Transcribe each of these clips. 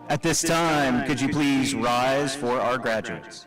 At this time, could you please rise for our graduates?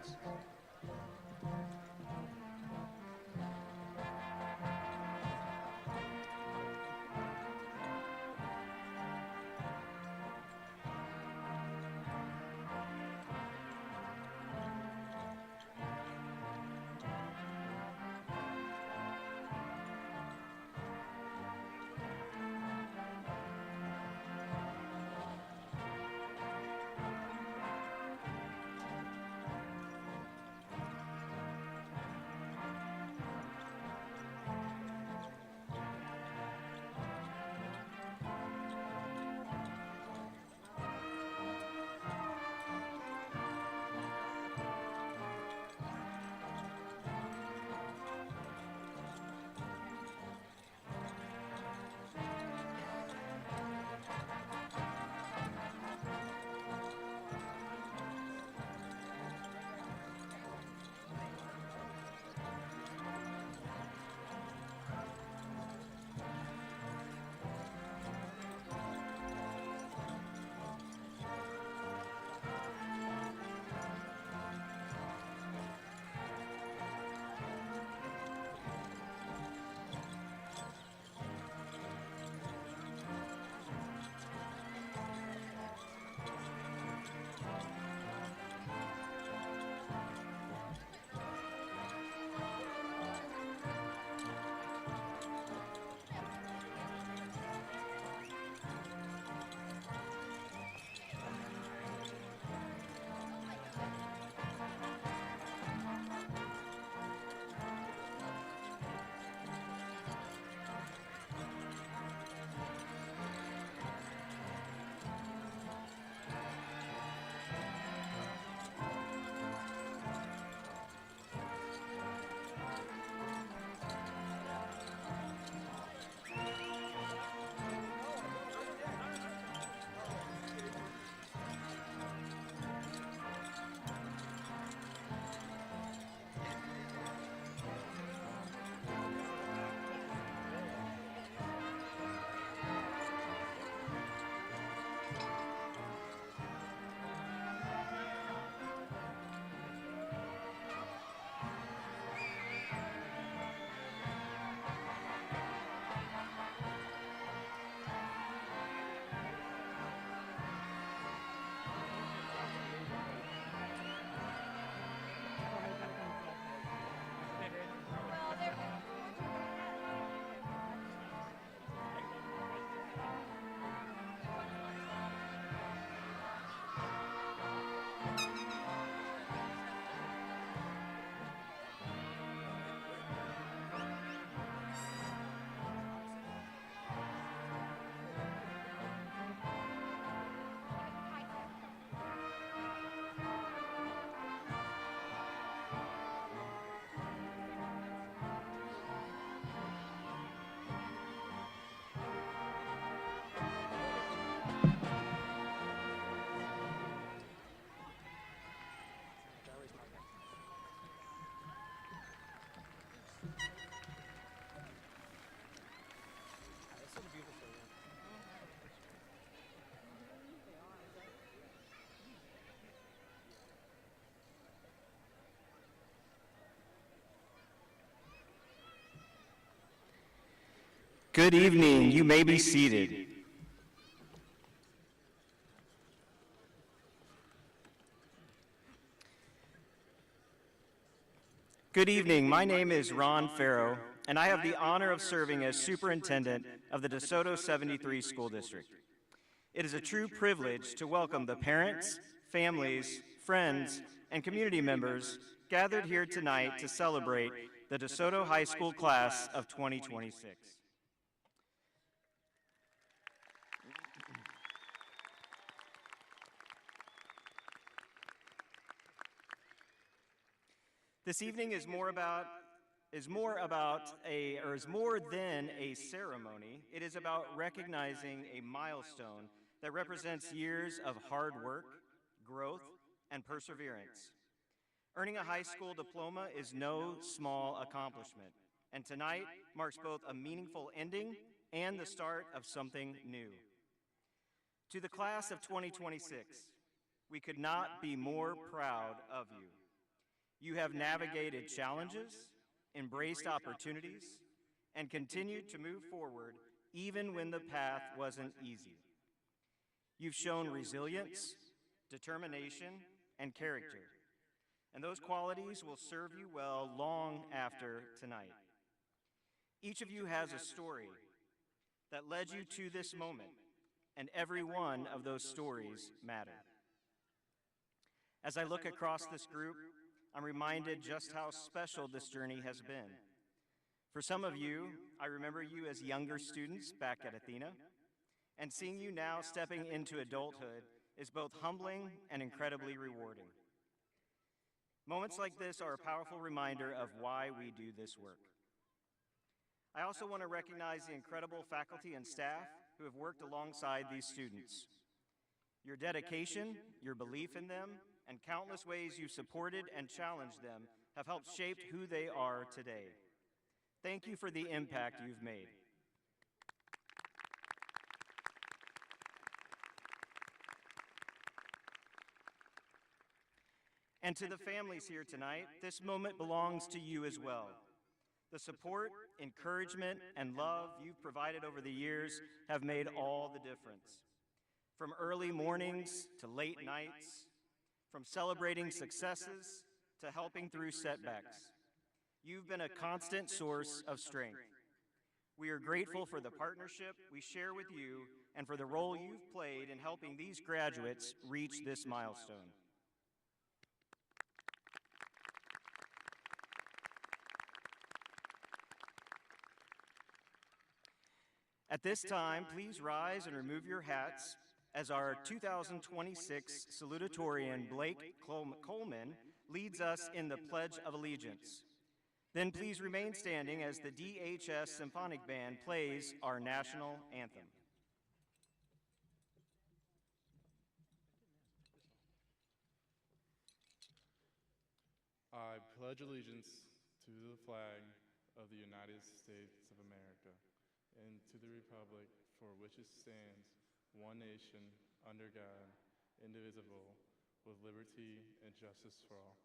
Good evening. You may be seated. Good evening. My name is Ron Farrow, and I have the honor of serving as superintendent of the DeSoto 73 School District. It is a true privilege to welcome the parents, families, friends, and community members gathered here tonight to celebrate the DeSoto High School class of 2026. This evening is more than a ceremony. It is about recognizing a milestone that represents years of hard work, growth, and perseverance. Earning a high school diploma is no small accomplishment, and tonight marks both a meaningful ending and the start of something new. To the class of 2026, We could not be more proud of you. You have navigated challenges, embraced opportunities, and continued to move forward even when the path wasn't easy. You've shown resilience, determination, and character, and those qualities will serve you well long after tonight. Each of you has a story that led you to this moment, and every one of those stories matter. As I look across this group, I'm reminded just how special this journey has been. For some of you, I remember you as younger students back at Athena, and seeing you now stepping into adulthood is both humbling and incredibly rewarding. Moments like this are a powerful reminder of why we do this work. I also want to recognize the incredible faculty and staff who have worked alongside these students. Your dedication, your belief in them, and countless ways you've supported and challenged them have helped shape who they are today. Thank you for the impact you've made. And to the families here tonight, this moment belongs to you as well. The support, encouragement, and love you've provided over the years have made all the difference. From early mornings to late nights, from celebrating successes to helping through setbacks, you've been a constant source of strength. We are grateful for the partnership we share with you and for the role you've played in helping these graduates reach this milestone. At this time, please rise and remove your hats as our 2026 salutatorian, Blake Coleman, leads us in the Pledge of Allegiance. Then please remain standing as the DHS Symphonic Band plays our national anthem. I pledge allegiance to the flag of the United States of America and to the republic for which it stands, one nation, under God, indivisible, with liberty and justice for all.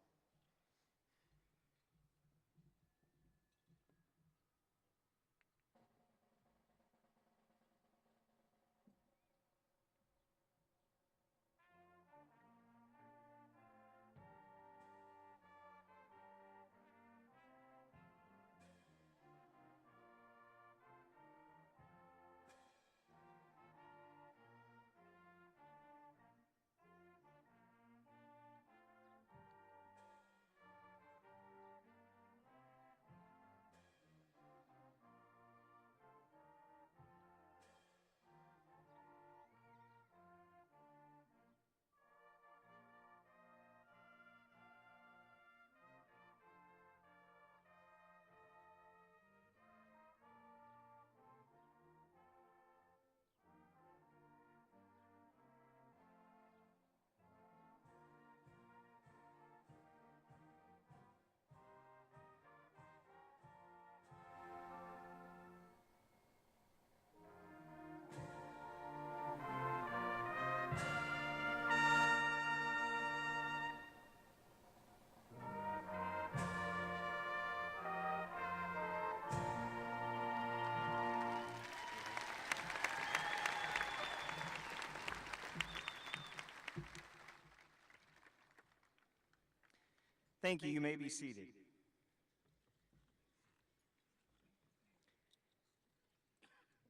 Thank you. You may be seated.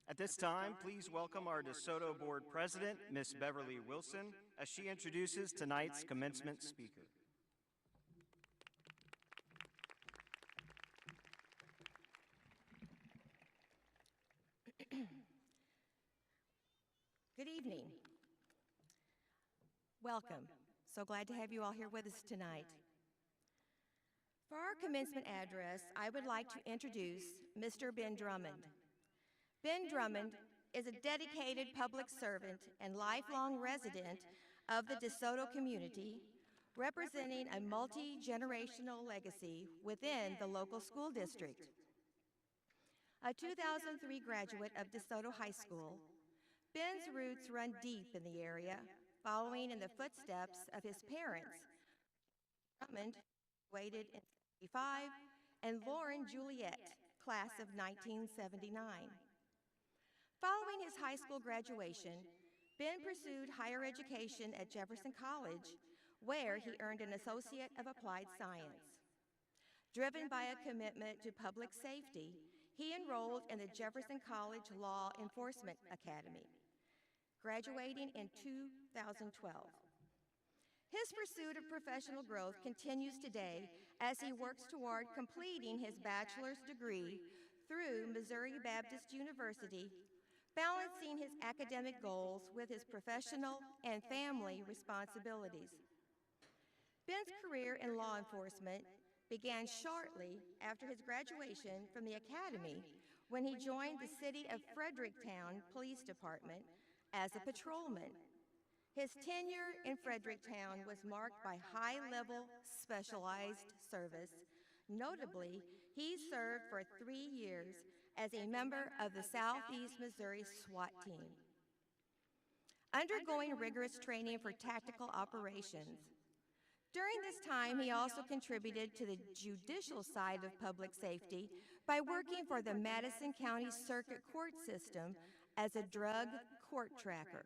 At this time, please welcome our DeSoto Board President, Ms. Beverly Wilson, as she introduces tonight's commencement speaker. Good evening. Welcome. So glad to have you all here with us tonight. For our commencement address, I would like to introduce Mr. Ben Drummond. Ben Drummond is a dedicated public servant and lifelong resident of the DeSoto community, representing a multi-generational legacy within the local school district. A 2003 graduate of DeSoto High School, Ben's roots run deep in the area, following in the footsteps of his parents, Drummond, graduated in 1975, and Lauren Juliet, class of 1979. Following his high school graduation, Ben pursued higher education at Jefferson College, where he earned an Associate of Applied Science. Driven by a commitment to public safety, he enrolled in the Jefferson College Law Enforcement Academy, graduating in 2012. His pursuit of professional growth continues today as he works toward completing his bachelor's degree through Missouri Baptist University, balancing his academic goals with his professional and family responsibilities. Ben's career in law enforcement began shortly after his graduation from the academy when he joined the City of Fredericktown Police Department as a patrolman. His tenure in Fredericktown was marked by high-level specialized service. Notably, he served for 3 years as a member of the Southeast Missouri SWAT team. Undergoing rigorous training for tactical operations, during this time, he also contributed to the judicial side of public safety by working for the Madison County Circuit Court System as a drug court tracker.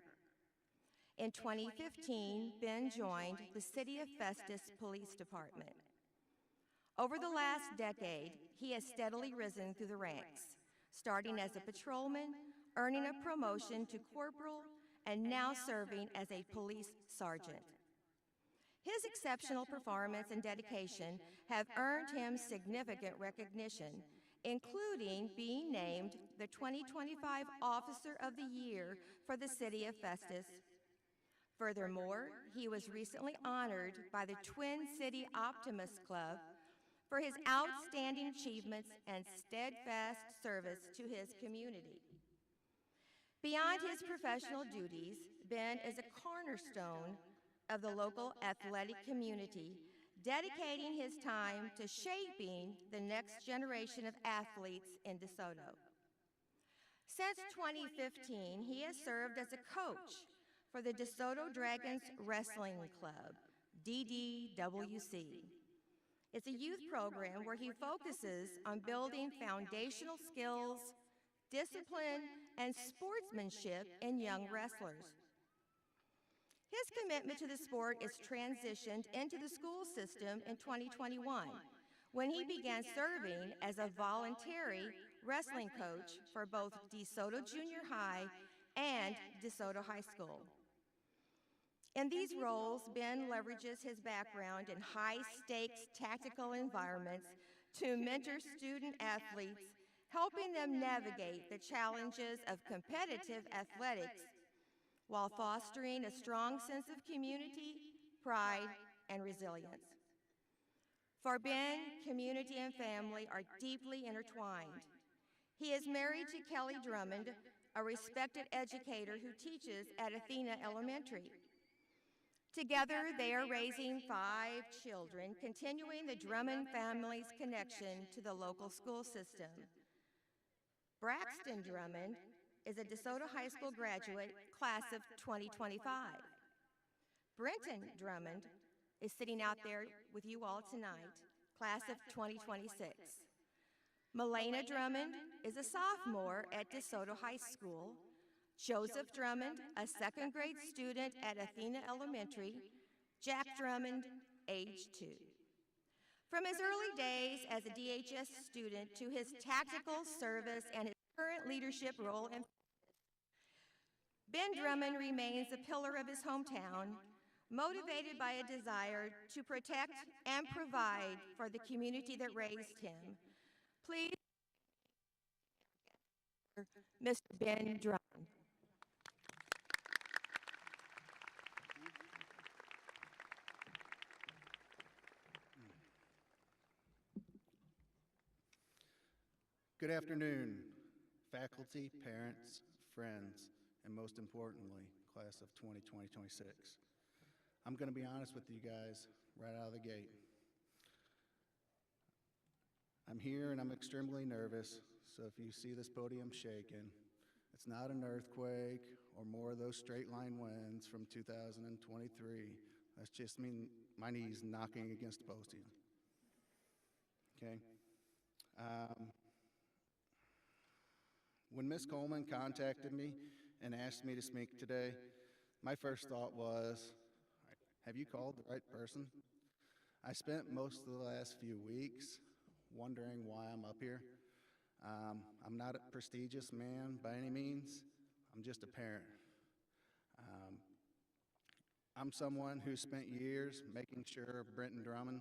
In 2015, Ben joined the City of Festus Police Department. Over the last decade, he has steadily risen through the ranks, starting as a patrolman, earning a promotion to corporal, and now serving as a police sergeant. His exceptional performance and dedication have earned him significant recognition, including being named the 2025 Officer of the Year for the City of Festus. Furthermore, he was recently honored by the Twin City Optimist Club for his outstanding achievements and steadfast service to his community. Beyond his professional duties, Ben is a cornerstone of the local athletic community, dedicating his time to shaping the next generation of athletes in DeSoto. Since 2015, he has served as a coach for the DeSoto Dragons Wrestling Club, DDWC. It's a youth program where he focuses on building foundational skills, discipline, and sportsmanship in young wrestlers. His commitment to the sport is transitioned into the school system in 2021, when he began serving as a voluntary wrestling coach for both DeSoto Junior High and DeSoto High School. In these roles, Ben leverages his background in high-stakes tactical environments to mentor student athletes, helping them navigate the challenges of competitive athletics while fostering a strong sense of community, pride, and resilience. For Ben, community and family are deeply intertwined. He is married to Kelly Drummond, a respected educator who teaches at Athena Elementary. Together, they are raising 5 children, continuing the Drummond family's connection to the local school system. Braxton Drummond is a DeSoto High School graduate, class of 2025. Brenton Drummond is sitting out there with you all tonight, class of 2026. Melena Drummond is a sophomore at DeSoto High School. Joseph Drummond, a second-grade student at Athena Elementary. Jack Drummond, age 2. From his early days as a DHS student to his tactical service and his current leadership role in Ben Drummond remains a pillar of his hometown, motivated by a desire to protect and provide for the community that raised him. Please, Mr. Ben Drummond. Good afternoon, faculty, parents, friends, and most importantly, class of 2026. I'm going to be honest with you guys right out of the gate. I'm here and I'm extremely nervous, so if you see this podium shaking, it's not an earthquake or more of those straight line wins from 2023. That's just mean my knees knocking against the podium. Okay. When Miss Coleman contacted me and asked me to speak today, my first thought was, have you called the right person? I spent most of the last few weeks wondering why I'm up here. I'm not a prestigious man by any means. I'm just a parent. I'm someone who spent years making sure Brenton Drummond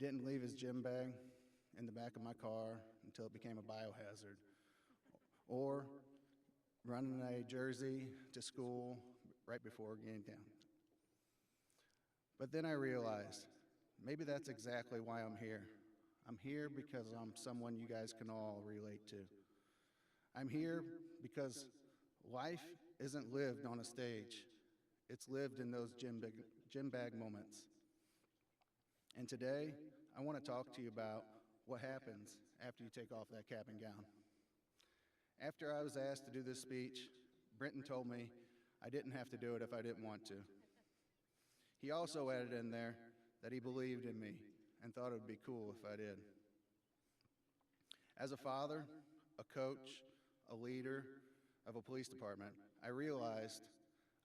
didn't leave his gym bag in the back of my car until it became a biohazard, or running a jersey to school right before game time. But then I realized maybe that's exactly why I'm here. I'm here because I'm someone you guys can all relate to. I'm here because life isn't lived on a stage. It's lived in those gym bag moments. And today, I want to talk to you about what happens after you take off that cap and gown. After I was asked to do this speech, Brenton told me I didn't have to do it if I didn't want to. He also added in there that he believed in me and thought it would be cool if I did. As a father, a coach, a leader of a police department, I realized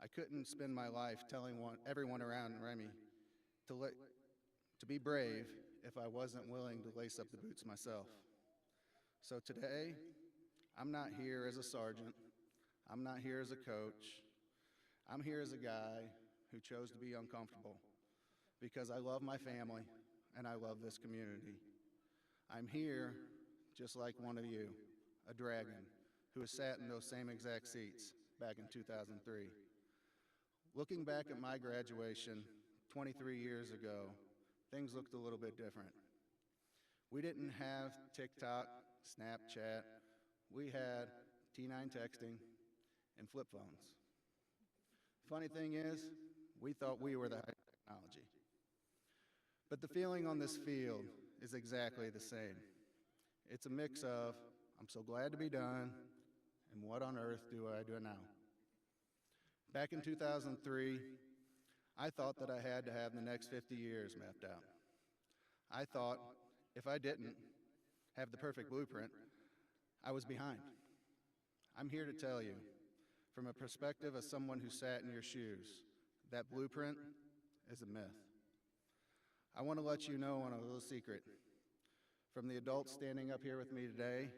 I couldn't spend my life telling everyone around Remy to be brave if I wasn't willing to lace up the boots myself. So today, I'm not here as a sergeant. I'm not here as a coach. I'm here as a guy who chose to be uncomfortable because I love my family and I love this community. I'm here just like one of you, a dragon, who has sat in those same exact seats back in 2003. Looking back at my graduation 23 years ago, things looked a little bit different. We didn't have TikTok, Snapchat. We had T9 texting and flip phones. Funny thing is, we thought we were the high technology. But the feeling on this field is exactly the same. It's a mix of, I'm so glad to be done, and what on earth do I do now? Back in 2003, I thought that I had to have the next 50 years mapped out. I thought if I didn't have the perfect blueprint, I was behind. I'm here to tell you, from a perspective of someone who sat in your shoes, that blueprint is a myth. I want to let you know on a little secret. From the adults standing up here with me today,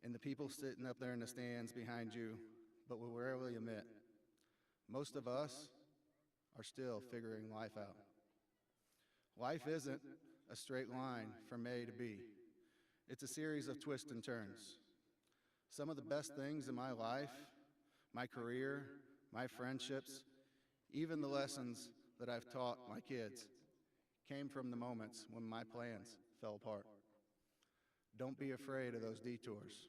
and the people sitting up there in the stands behind you, but will rarely admit, most of us are still figuring life out. Life isn't a straight line from A to B. It's a series of twists and turns. Some of the best things in my life, my career, my friendships, even the lessons that I've taught my kids came from the moments when my plans fell apart. Don't be afraid of those detours.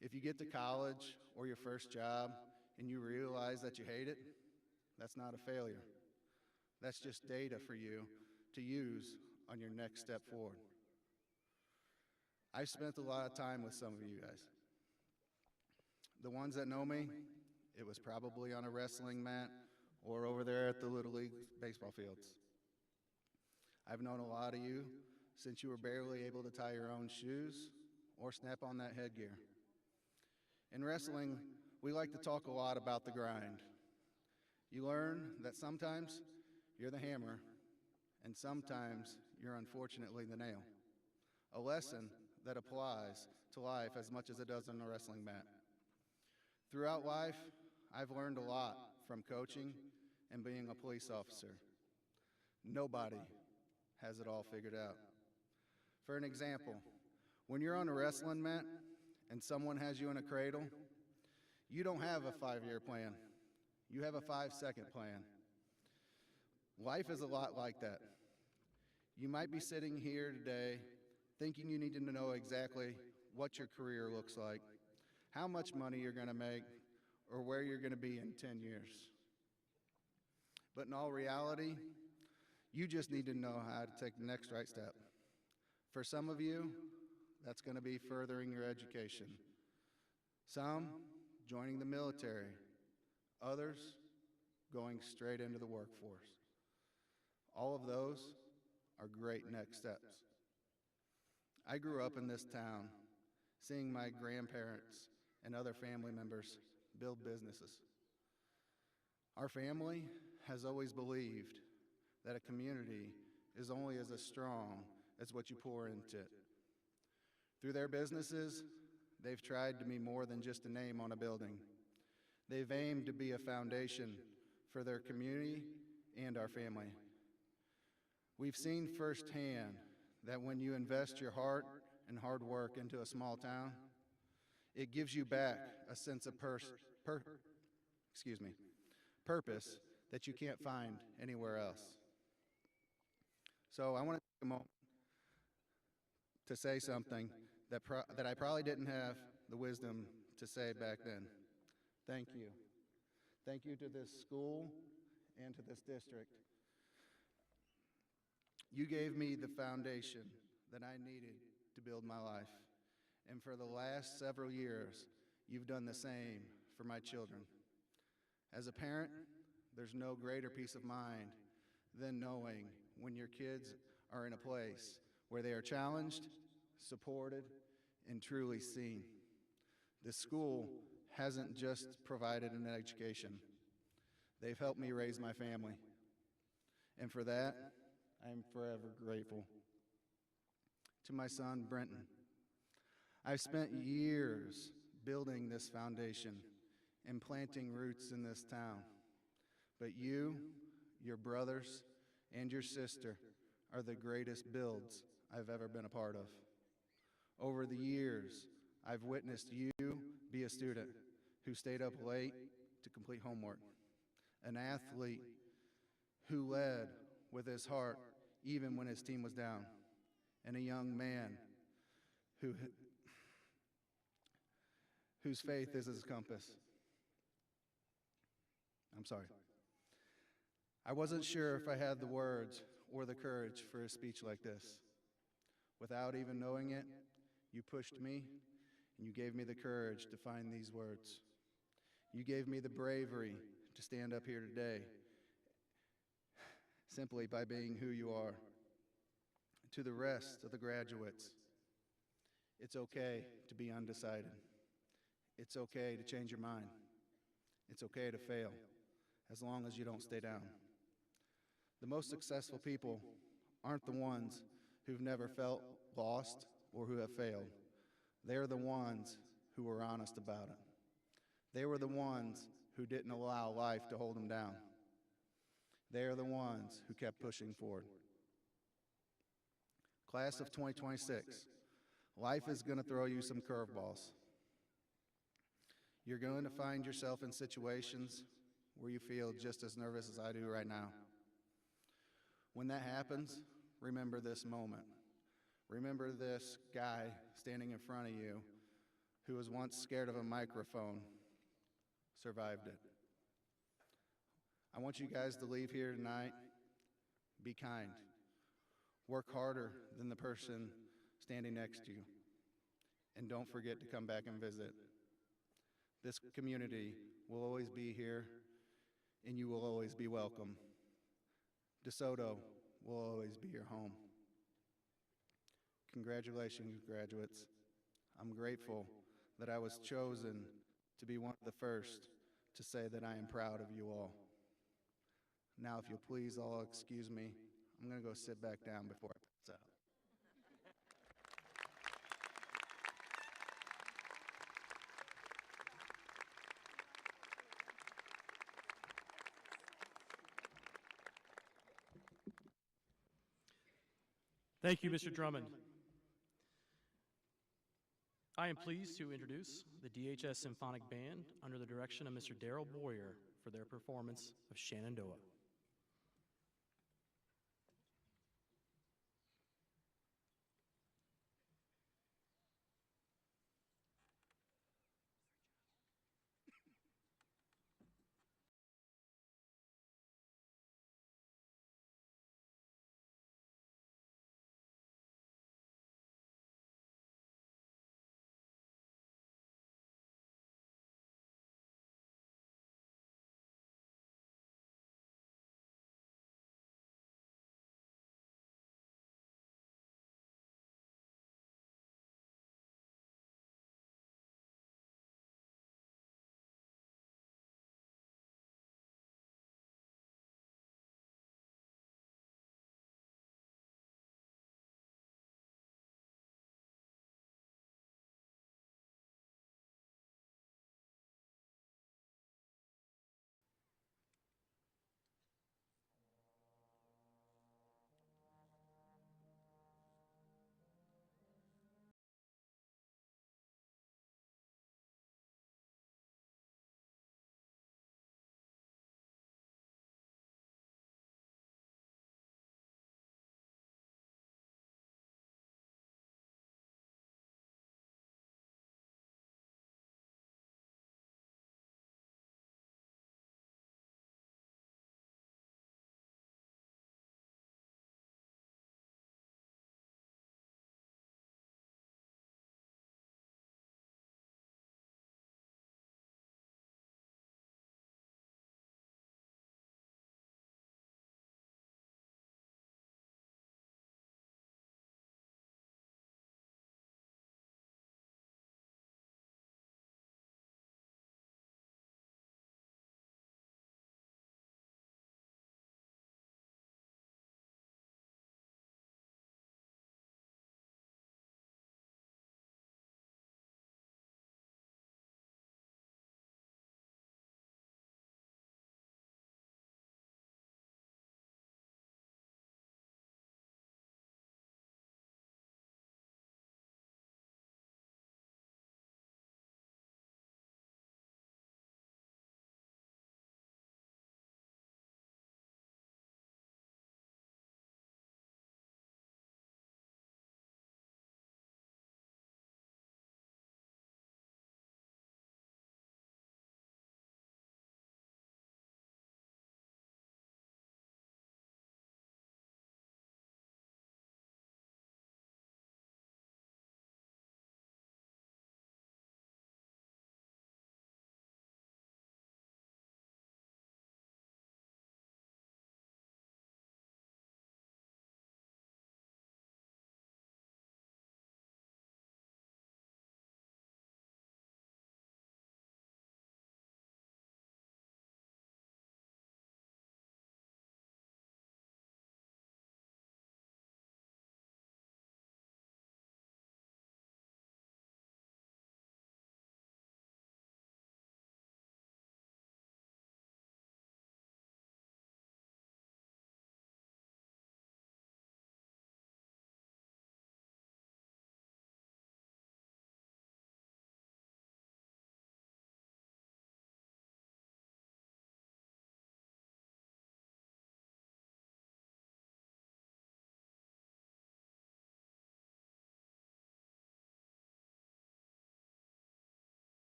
If you get to college or your first job and you realize that you hate it, that's not a failure. That's just data for you to use on your next step forward. I've spent a lot of time with some of you guys. The ones that know me, it was probably on a wrestling mat or over there at the Little League baseball fields. I've known a lot of you since you were barely able to tie your own shoes or snap on that headgear. In wrestling, we like to talk a lot about the grind. You learn that sometimes you're the hammer, and sometimes you're unfortunately the nail. A lesson that applies to life as much as it does on the wrestling mat. Throughout life, I've learned a lot from coaching and being a police officer. Nobody has it all figured out. For an example, when you're on a wrestling mat and someone has you in a cradle, you don't have a 5-year plan. You have a 5-second plan. Life is a lot like that. You might be sitting here today thinking you need to know exactly what your career looks like, how much money you're going to make, or where you're going to be in 10 years. But in all reality, you just need to know how to take the next right step. For some of you, that's going to be furthering your education. Some, joining the military, others going straight into the workforce. All of those are great next steps. I grew up in this town, seeing my grandparents and other family members build businesses. Our family has always believed that a community is only as strong as what you pour into it. Through their businesses, they've tried to be more than just a name on a building. They've aimed to be a foundation for their community and our family. We've seen firsthand that when you invest your heart and hard work into a small town, it gives you back a sense of purpose that you can't find anywhere else. So I want to take a moment to say something that I probably didn't have the wisdom to say back then. Thank you. Thank you to this school and to this district. You gave me the foundation that I needed to build my life. And for the last several years, you've done the same for my children. As a parent, there's no greater peace of mind than knowing when your kids are in a place where they are challenged, supported, and truly seen. This school hasn't just provided an education. They've helped me raise my family. And for that, I'm forever grateful. To my son, Brenton, I've spent years building this foundation and planting roots in this town. But you, your brothers, and your sister are the greatest builds I've ever been a part of. Over the years, I've witnessed you be a student who stayed up late to complete homework, an athlete who led with his heart even when his team was down, and a young man whose faith is his compass. I'm sorry. I wasn't sure if I had the words or the courage for a speech like this. Without even knowing it, you pushed me, and you gave me the courage to find these words. You gave me the bravery to stand up here today, simply by being who you are. To the rest of the graduates, it's okay to be undecided. It's okay to change your mind. It's okay to fail, as long as you don't stay down. The most successful people aren't the ones who've never felt lost or who have failed. They're the ones who were honest about it. They were the ones who didn't allow life to hold them down. They are the ones who kept pushing forward. Class of 2026, life is going to throw you some curveballs. You're going to find yourself in situations where you feel just as nervous as I do right now. When that happens, remember this moment. Remember this guy standing in front of you who was once scared of a microphone, survived it. I want you guys to leave here tonight, be kind. Work harder than the person standing next to you. And don't forget to come back and visit. This community will always be here, and you will always be welcome. DeSoto will always be your home. Congratulations, graduates. I'm grateful that I was chosen to be one of the first to say that I am proud of you all. Now, if you'll please all excuse me, I'm going to go sit back down before I pass out. Thank you, Mr. Drummond. I am pleased to introduce the DHS Symphonic Band under the direction of Mr. Darrell Boyer for their performance of Shenandoah.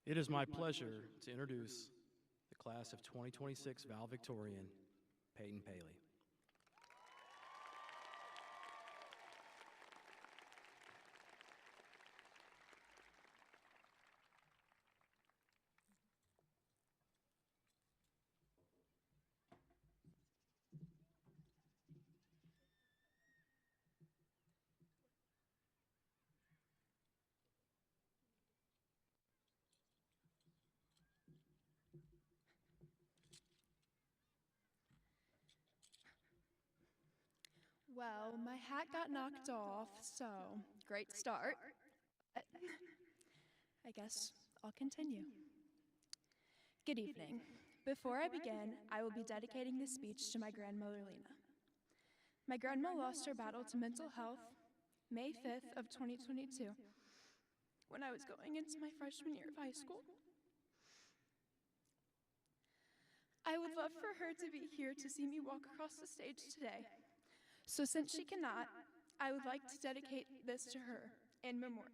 It is my pleasure to introduce the class of 2026 valedictorian, Peyton Paley. Well, my hat got knocked off, so great start. But I guess I'll continue. Good evening. Before I begin, I will be dedicating this speech to my grandmother, Lena. My grandma lost her battle to mental health May 5th of 2022 when I was going into my freshman year of high school. I would love for her to be here to see me walk across the stage today. So since she cannot, I would like to dedicate this to her in memoriam.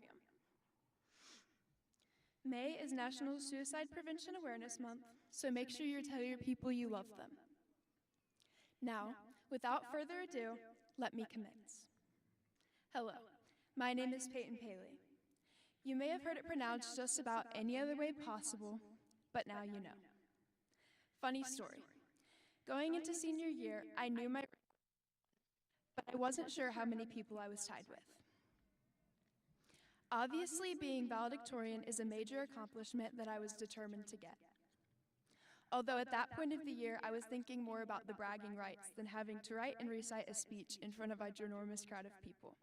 May is National Suicide Prevention Awareness Month, so make sure you tell your people you love them. Now, without further ado, let me commence. Hello, my name is Peyton Paley. You may have heard it pronounced just about any other way possible, but now you know. Funny story. Going into senior year, I knew but I wasn't sure how many people I was tied with. Obviously, being valedictorian is a major accomplishment that I was determined to get. Although at that point of the year, I was thinking more about the bragging rights than having to write and recite a speech in front of a ginormous crowd of people.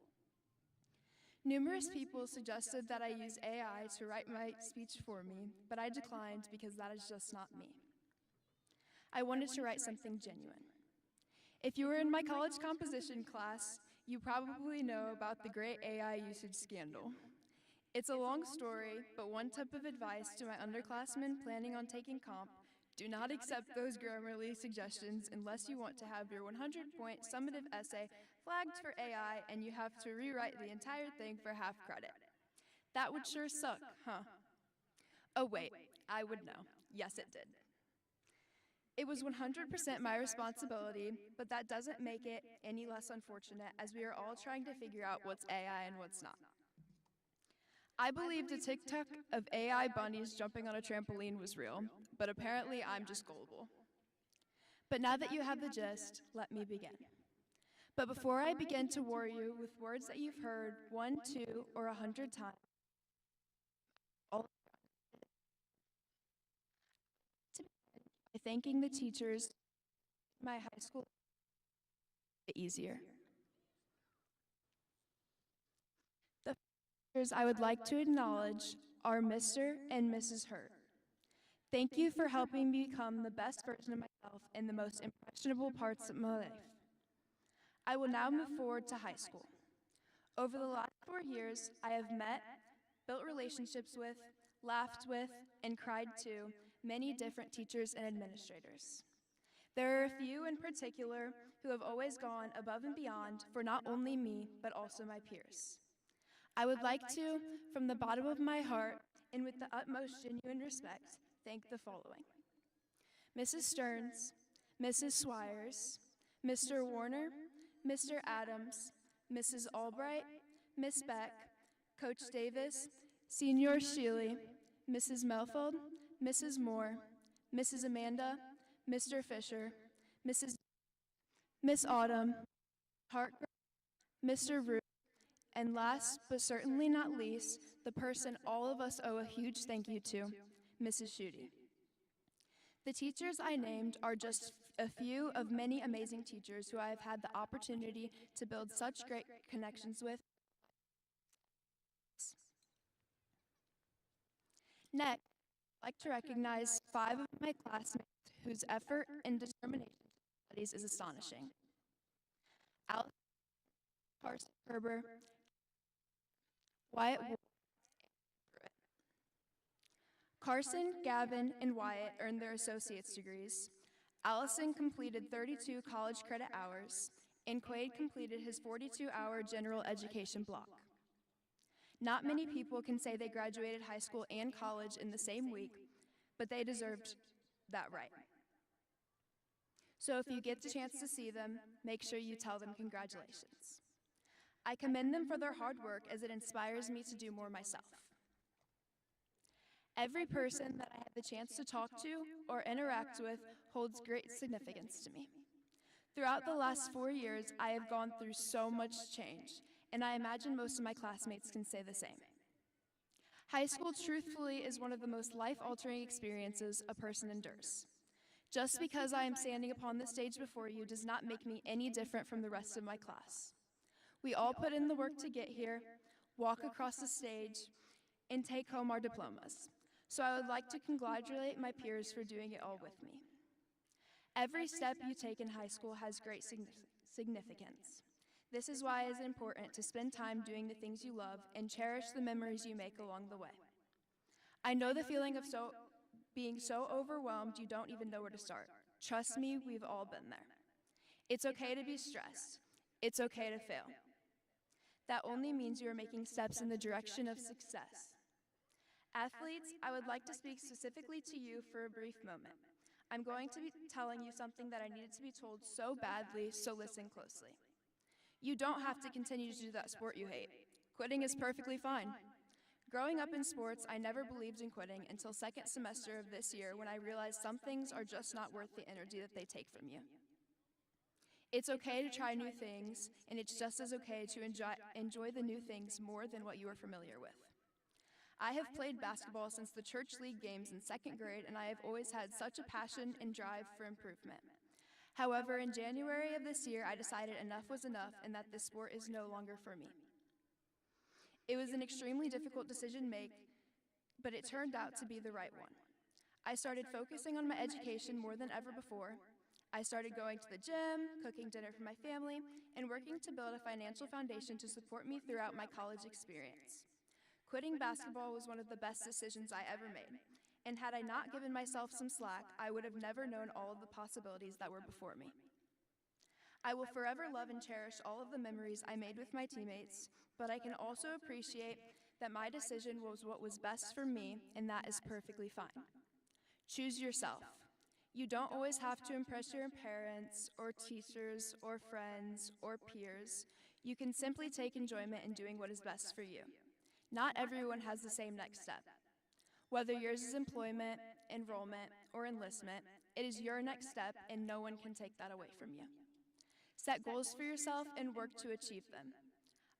Numerous people suggested that I use AI to write my speech for me, but I declined because that is just not me. I wanted to write something genuine. If you were in my college composition class, you probably know about the great AI usage scandal. It's a long story, but one tip of advice to my underclassmen planning on taking comp: do not accept those Grammarly suggestions unless you want to have your 100-point summative essay flagged for AI and you have to rewrite the entire thing for half credit. That would sure suck, huh? Oh wait, I would know. Yes, it did. It was 100% my responsibility, but that doesn't make it any less unfortunate, as we are all trying to figure out what's AI and what's not. I believed a TikTok of AI bunnies jumping on a trampoline was real, but apparently I'm just gullible. But now that you have the gist, let me begin. But before I begin to worry you with words that you've heard 1, 2, or 100 times, by thanking the teachers in my high school easier. The teachers I would like to acknowledge are Mr. and Mrs. Hurt. Thank you for helping me become the best version of myself in the most impressionable parts of my life. I will now move forward to high school. Over the last 4 years, I have met, built relationships with, laughed with, and cried to many different teachers and administrators. There are a few in particular who have always gone above and beyond for not only me, but also my peers. I would like to, from the bottom of my heart, and with the utmost genuine respect, thank the following: Mrs. Stearns, Mrs. Swires, Mr. Warner, Mr. Adams, Mrs. Albright, Miss Beck, Coach Davis, Senior Sheely, Mrs. Melfeld, Mrs. Moore, Mrs. Amanda, Mr. Fisher, Miss Autumn, Hartgrove, Mr. Root, and last but certainly not least, the person all of us owe a huge thank you to, Mrs. Schutte. The teachers I named are just a few of many amazing teachers who I have had the opportunity to build such great connections with. Next, I'd like to recognize 5 of my classmates whose effort and determination in studies is astonishing. Alex, Carson Kerber, Wyatt Wolf, Carson, Gavin, and Wyatt earned their associate's degrees. Allison completed 32 college credit hours, and Quaid completed his 42-hour general education block. Not many people can say they graduated high school and college in the same week, but they deserved that right. So if you get the chance to see them, make sure you tell them congratulations. I commend them for their hard work as it inspires me to do more myself. Every person that I had the chance to talk to or interact with holds great significance to me. Throughout the last 4 years, I have gone through so much change, and I imagine most of my classmates can say the same. High school, truthfully, is one of the most life-altering experiences a person endures. Just because I am standing upon the stage before you does not make me any different from the rest of my class. We all put in the work to get here, walk across the stage, and take home our diplomas. So I would like to congratulate my peers for doing it all with me. Every step you take in high school has great significance. This is why it is important to spend time doing the things you love and cherish the memories you make along the way. I know the feeling of being so overwhelmed you don't even know where to start. Trust me, we've all been there. It's okay to be stressed. It's okay to fail. That only means you are making steps in the direction of success. Athletes, I would like to speak specifically to you for a brief moment. I'm going to be telling you something that I needed to be told so badly, so listen closely. You don't have to continue to do that sport you hate. Quitting is perfectly fine. Growing up in sports, I never believed in quitting until second semester of this year when I realized some things are just not worth the energy that they take from you. It's okay to try new things, and it's just as okay to enjoy the new things more than what you are familiar with. I have played basketball since the church league games in second grade, and I have always had such a passion and drive for improvement. However, in January of this year, I decided enough was enough and that this sport is no longer for me. It was an extremely difficult decision to make, but it turned out to be the right one. I started focusing on my education more than ever before. I started going to the gym, cooking dinner for my family, and working to build a financial foundation to support me throughout my college experience. Quitting basketball was one of the best decisions I ever made, and had I not given myself some slack, I would have never known all of the possibilities that were before me. I will forever love and cherish all of the memories I made with my teammates, but I can also appreciate that my decision was what was best for me, and that is perfectly fine. Choose yourself. You don't always have to impress your parents, or teachers, or friends, or peers. You can simply take enjoyment in doing what is best for you. Not everyone has the same next step. Whether yours is employment, enrollment, or enlistment, it is your next step and no one can take that away from you. Set goals for yourself and work to achieve them.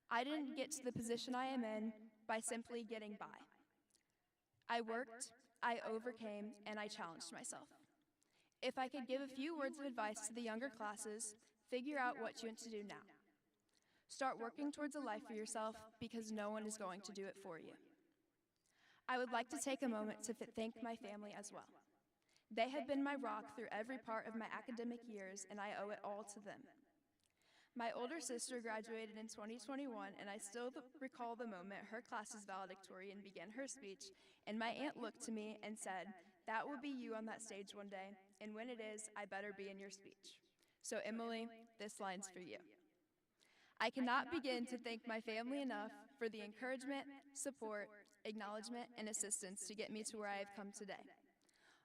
I didn't get to the position I am in by simply getting by. I worked, I overcame, and I challenged myself. If I could give a few words of advice to the younger classes, figure out what you want to do now. Start working towards a life for yourself because no one is going to do it for you. I would like to take a moment to thank my family as well. They have been my rock through every part of my academic years, and I owe it all to them. My older sister graduated in 2021, and I still recall the moment her class's valedictorian began her speech, and my aunt looked to me and said, "That will be you on that stage one day, and when it is, I better be in your speech." So Emily, this line's for you. I cannot begin to thank my family enough for the encouragement, support, acknowledgement, and assistance to get me to where I have come today.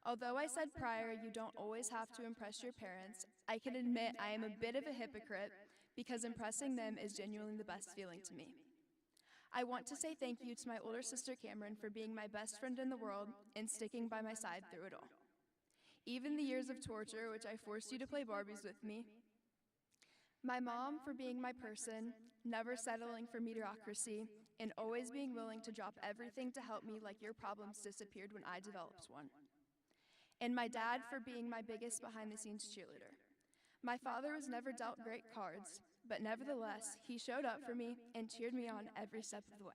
Although I said prior you don't always have to impress your parents, I can admit I am a bit of a hypocrite because impressing them is genuinely the best feeling to me. I want to say thank you to my older sister Cameron for being my best friend in the world and sticking by my side through it all. Even the years of torture, which I forced you to play Barbies with me, my mom for being my person, never settling for mediocrity, and always being willing to drop everything to help me like your problems disappeared when I developed one. And my dad for being my biggest behind-the-scenes cheerleader. My father was never dealt great cards, but nevertheless, he showed up for me and cheered me on every step of the way.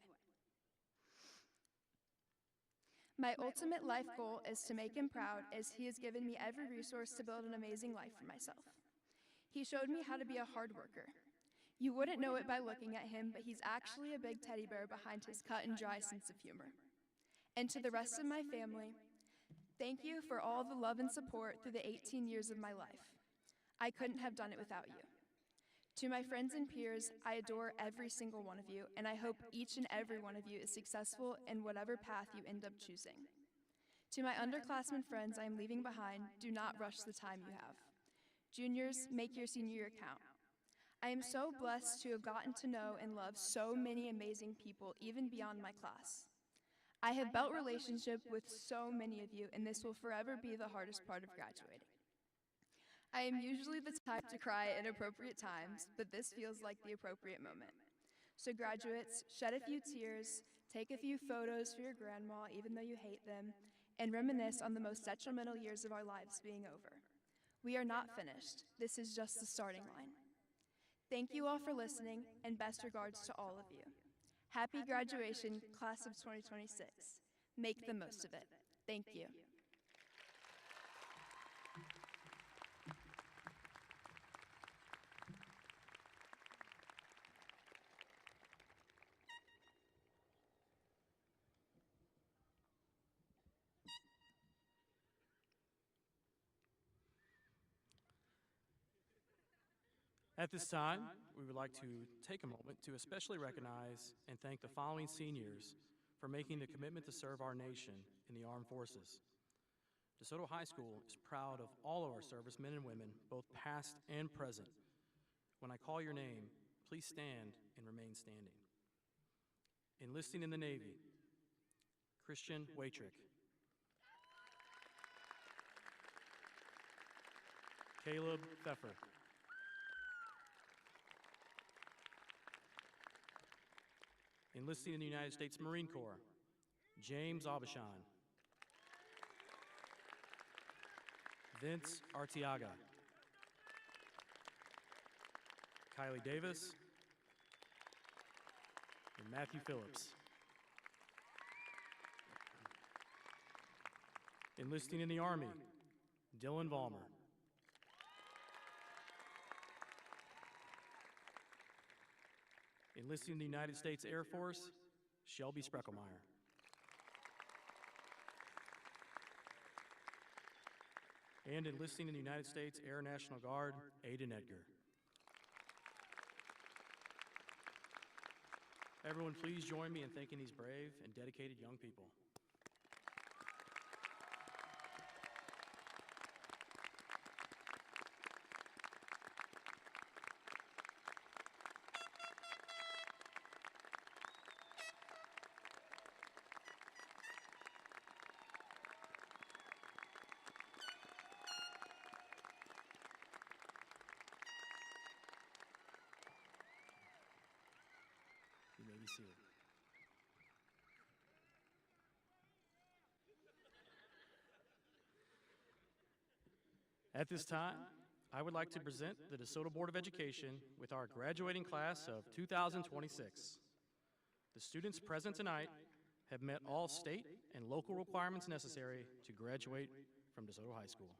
My ultimate life goal is to make him proud, as he has given me every resource to build an amazing life for myself. He showed me how to be a hard worker. You wouldn't know it by looking at him, but he's actually a big teddy bear behind his cut and dry sense of humor. And to the rest of my family, thank you for all the love and support through the 18 years of my life. I couldn't have done it without you. To my friends and peers, I adore every single one of you, and I hope each and every one of you is successful in whatever path you end up choosing. To my underclassmen friends I am leaving behind, do not rush the time you have. Juniors, make your senior year count. I am so blessed to have gotten to know and love so many amazing people, even beyond my class. I have built relationship with so many of you, and this will forever be the hardest part of graduating. I am usually the type to cry at inappropriate times, but this feels like the appropriate moment. So graduates, shed a few tears, take a few photos for your grandma, even though you hate them, and reminisce on the most detrimental years of our lives being over. We are not finished. This is just the starting line. Thank you all for listening, and best regards to all of you. Happy graduation, class of 2026. Make the most of it. Thank you. At this time, we would like to take a moment to especially recognize and thank the following seniors for making the commitment to serve our nation in the armed forces. DeSoto High School is proud of all of our servicemen and women, both past and present. When I call your name, please stand and remain standing. Enlisting in the Navy, Christian Waitrick. Caleb Pfeffer. Enlisting in the United States Marine Corps, James Aubuchon. Vince Artiaga. Kylie Davis. And Matthew Phillips. Enlisting in the Army, Dylan Vollmer. Enlisting in the United States Air Force, Shelby Spreckelmeyer. And enlisting in the United States Air National Guard, Aiden Edgar. Everyone, please join me in thanking these brave and dedicated young people. You may be seated. At this time, I would like to present the DeSoto Board of Education with our graduating class of 2026. The students present tonight have met all state and local requirements necessary to graduate from DeSoto High School.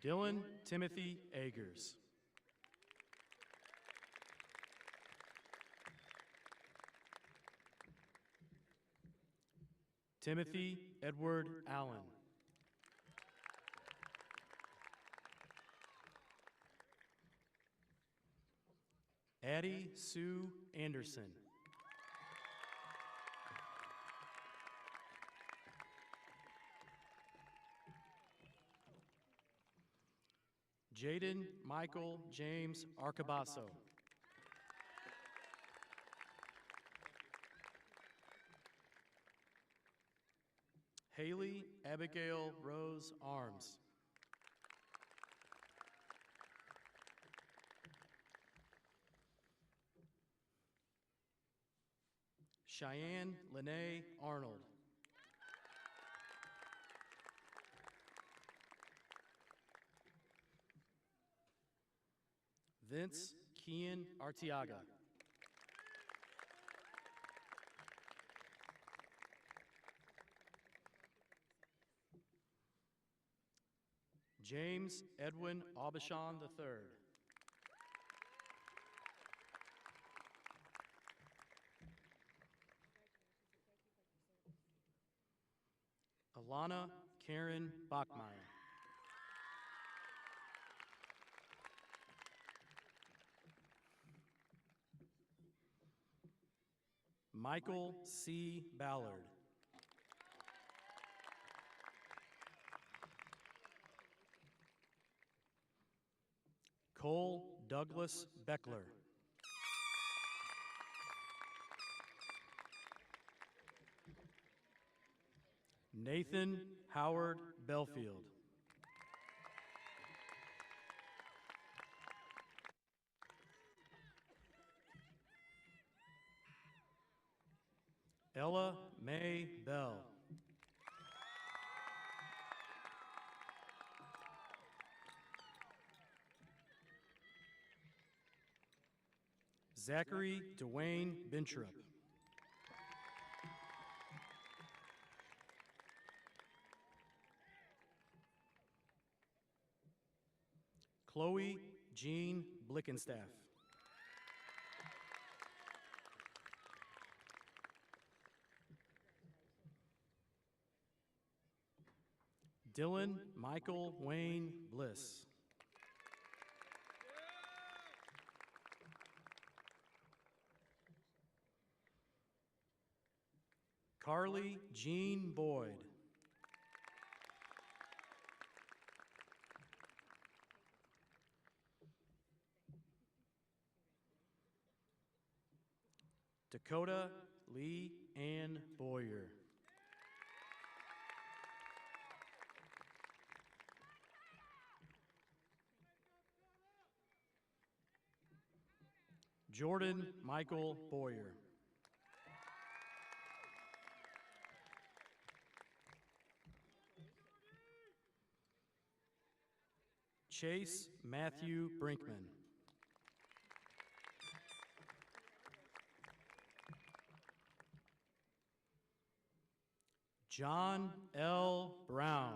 Dylan Timothy Agers. Timothy Edward Allen. Addie Sue Anderson. Jaden Michael James Arcabasso. Haley Abigail Rose Arms. Cheyenne Lene Arnold. Vince Kian Artiaga. James Edwin Aubuchon III. Alana Karen Bachmeyer. Michael C. Ballard. Cole Douglas Beckler. Nathan Howard Belfield. Ella Mae Bell. Zachary Dwayne Bintrup. Chloe Jean Blickenstaff. Dylan Michael Wayne Bliss. Carly Jean Boyd. Dakota Lee Ann Boyer. Jordan Michael Boyer. Chase Matthew Brinkman. John L. Brown.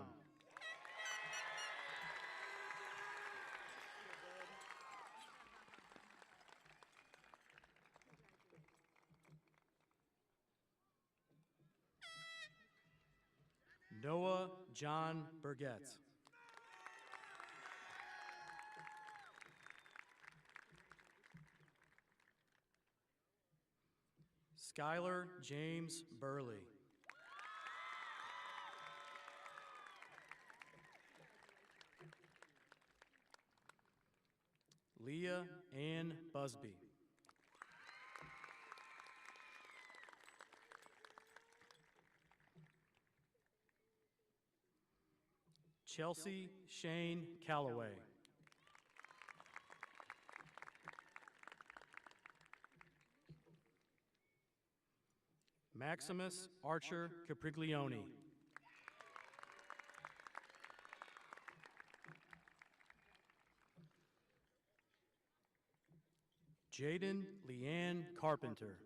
Noah John Burgett. Skylar James Burley. Leah Ann Busby. Chelsea Shane Calloway. Maximus Archer Capriglione. Jaden Leanne Carpenter.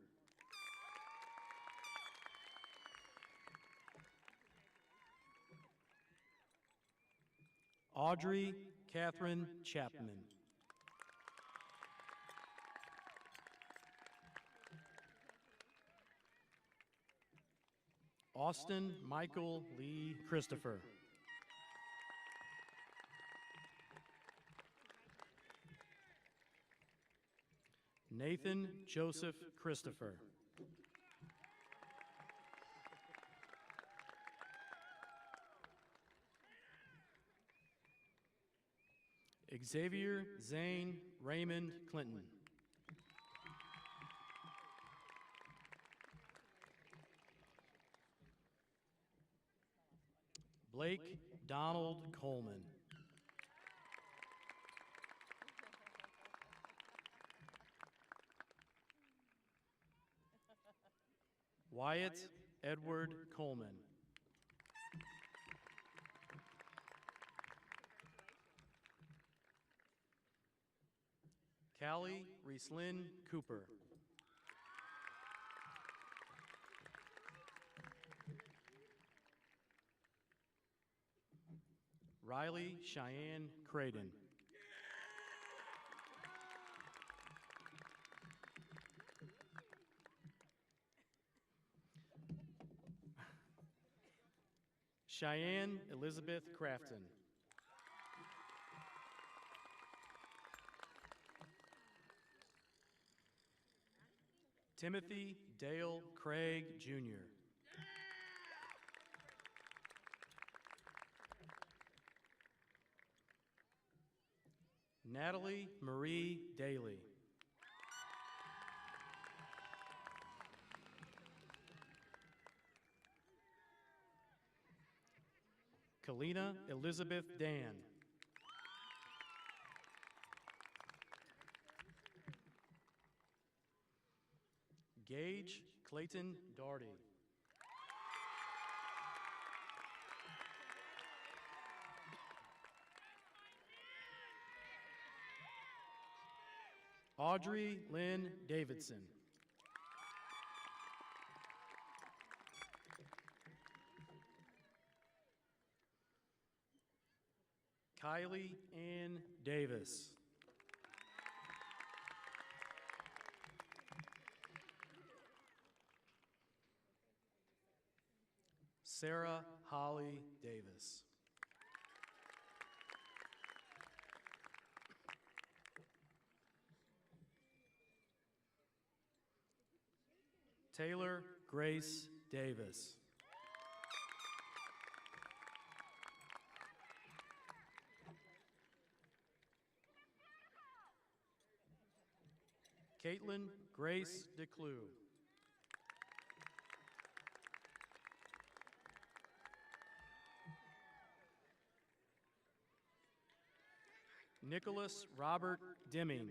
Audrey Catherine Chapman. Austin Michael Lee Christopher. Nathan Joseph Christopher. Xavier Zane Raymond Clinton. Blake Donald Coleman. Wyatt Edward Coleman. Callie Reeslyn Cooper. Riley Cheyenne Creighton. Cheyenne Elizabeth Crafton. Timothy Dale Craig, Jr. Natalie Marie Daly. Kalina Elizabeth Dan. Gage Clayton Darty. Audrey Lynn Davidson. Kylie Ann Davis. Sarah Holly Davis. Taylor Grace Davis. Caitlin Grace DeClue. Nicholas Robert Deming.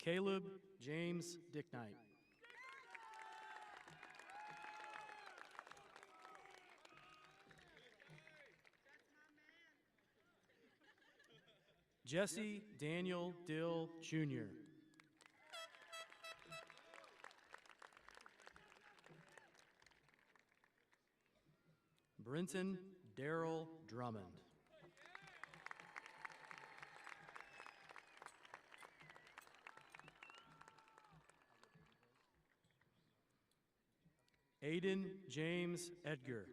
Caleb James Dicknight. Jesse Daniel Dill, Jr. Brenton Darrell Drummond. Aiden James Edgar.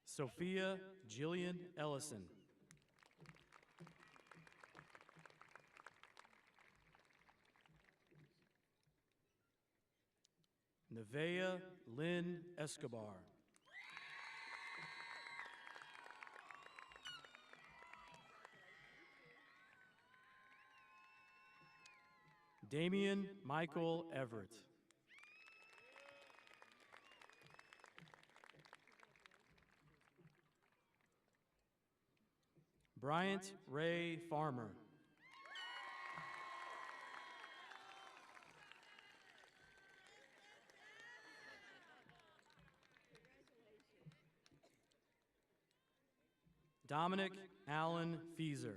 Sophia Jillian Ellison. Nevaeh Lynn Escobar. Damian Michael Everett. Bryant Ray Farmer. Dominic Allen Feeser.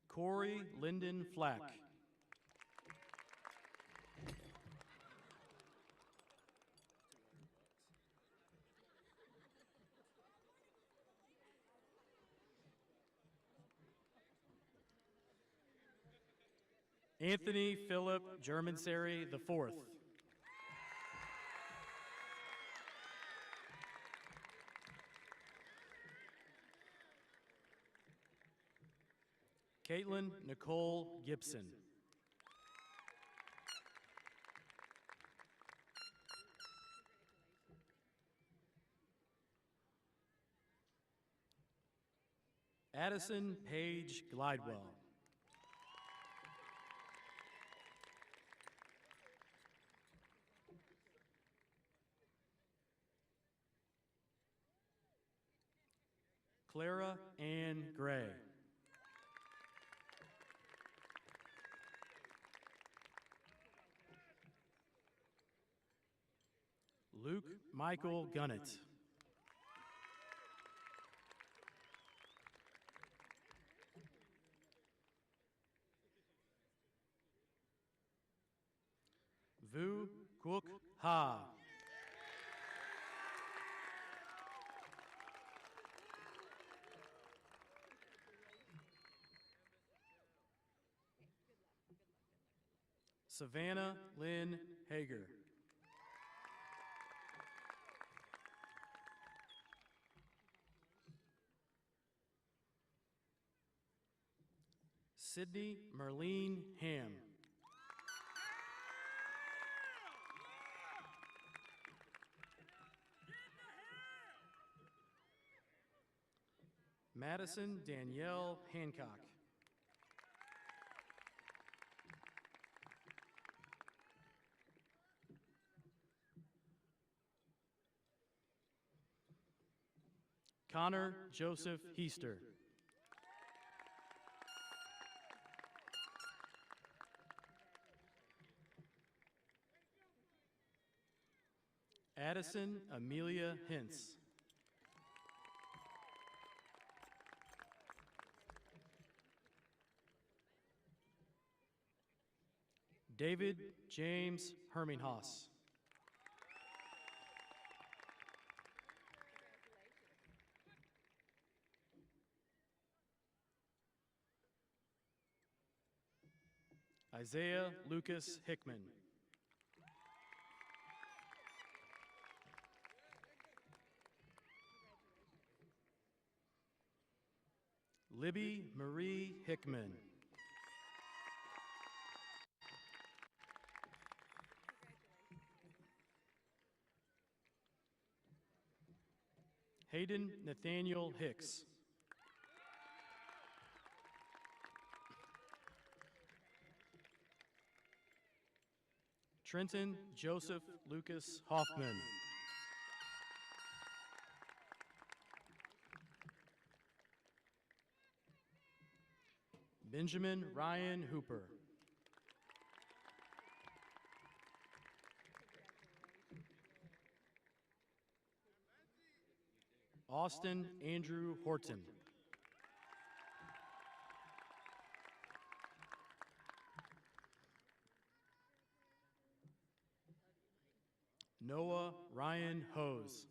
Corey Lyndon Flack. Anthony Philip Germansary IV. Caitlin Nicole Gibson. Addison Page Glidewell. Clara Ann Gray. Luke Michael Gunnett. Vu Quoc Ha. Savannah Lynn Hager. Sydney Merlene Ham. Madison Danielle Hancock. Connor Joseph Heaster. Addison Amelia Hintz. David James Herminghaus. Isaiah Lucas Hickman. Libby Marie Hickman. Hayden Nathaniel Hicks. Trenton Joseph Lucas Hoffman. Benjamin Ryan Hooper. Austin Andrew Horton. Noah Ryan Hose.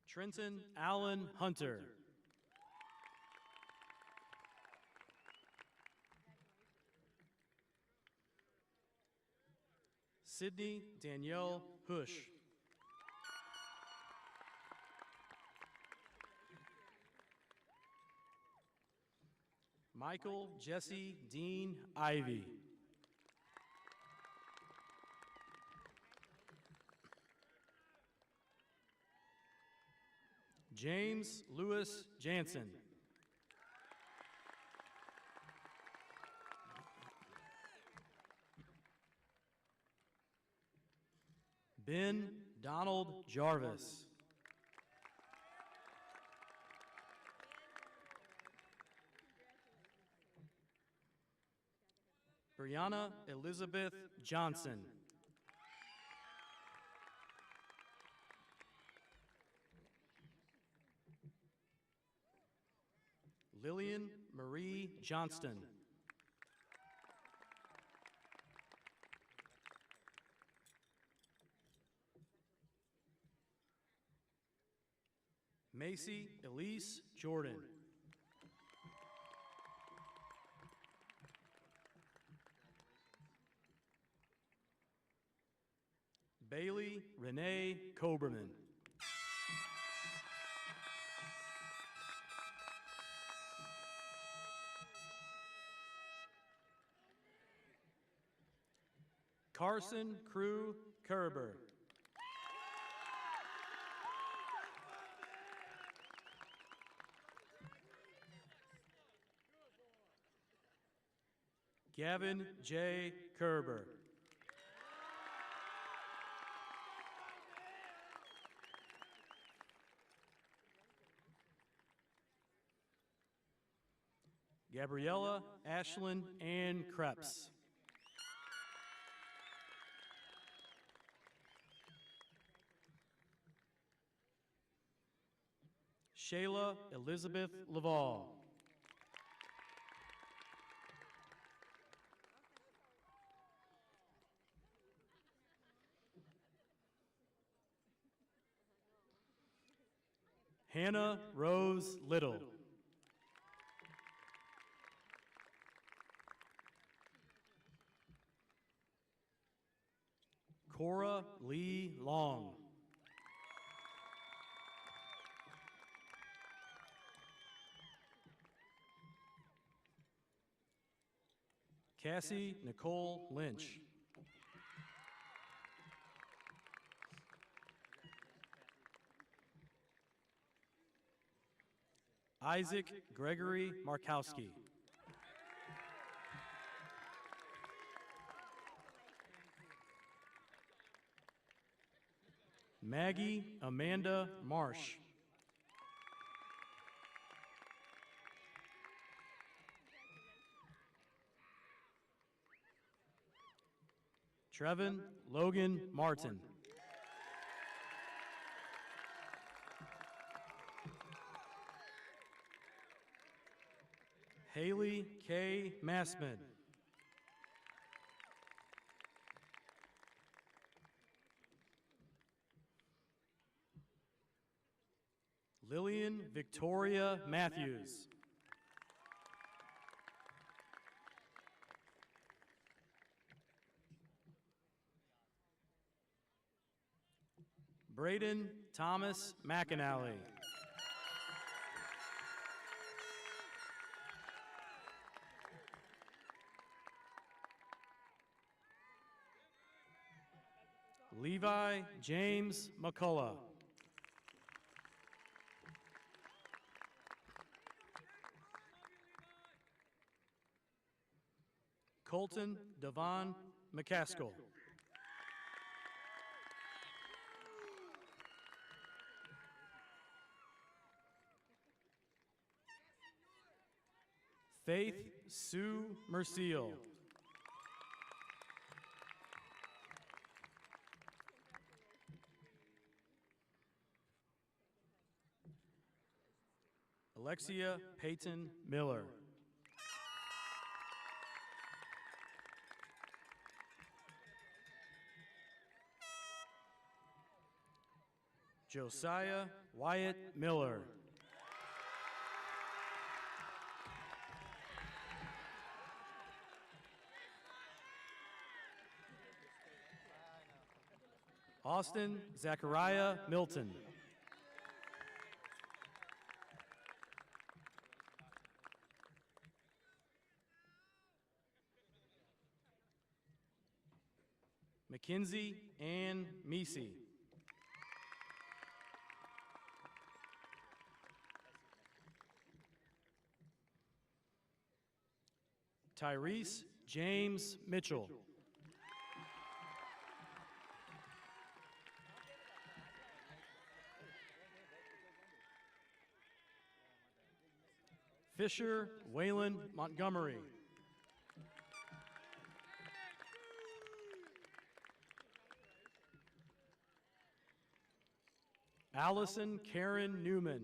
Trenton Allen Hunter. Sydney Danielle Hush. Michael Jesse Dean Ivy. James Lewis Jansen. Ben Donald Jarvis. Brianna Elizabeth Johnson. Lillian Marie Johnston. Macy Elise Jordan. Bailey Renee Koberman. Carson Crew Kerber. Gavin J. Kerber. Gabriella Ashlyn Ann Krebs. Shayla Elizabeth Laval. Hannah Rose Little. Cora Lee Long. Cassie Nicole Lynch. Isaac Gregory Markowski. Maggie Amanda Marsh. Trevin Logan Martin. Haley K. Massman. Lillian Victoria Matthews. Braden Thomas McAnally. Levi James McCullough. Colton Devon McCaskill. Faith Sue Merciel. Alexia Peyton Miller. Josiah Wyatt Miller. Austin Zachariah Milton. Mackenzie Ann Meesey. Tyrese James Mitchell. Fisher Waylon Montgomery. Allison Karen Newman.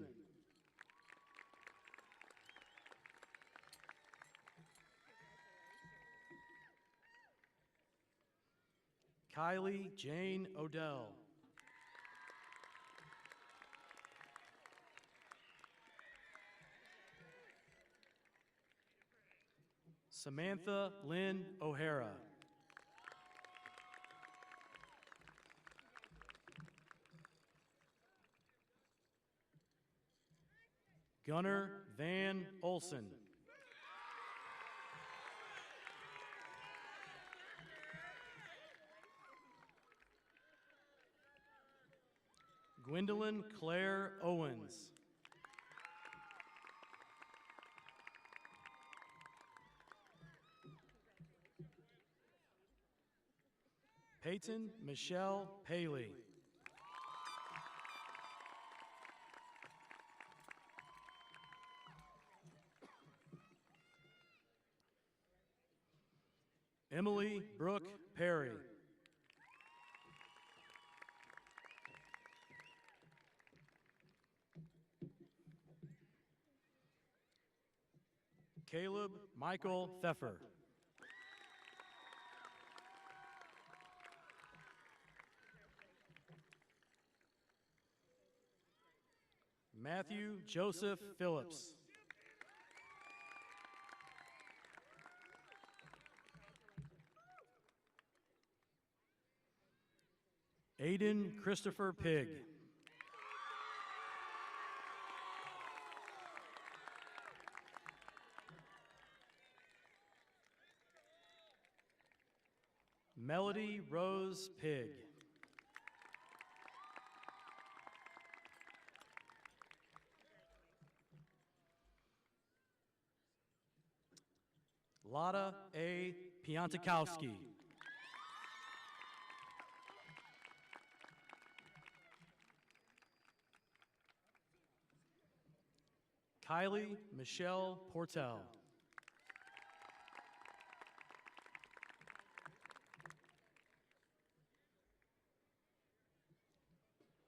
Kylie Jane Odell. Samantha Lynn O'Hara. Gunnar Van Olson. Gwendolyn Claire Owens. Peyton Michelle Paley. Emily Brooke Perry. Caleb Michael Pfeffer. Matthew Joseph Phillips. Aiden Christopher Pigg. Melody Rose Pigg. Lotta A. Piantakowski. Kylie Michelle Portel.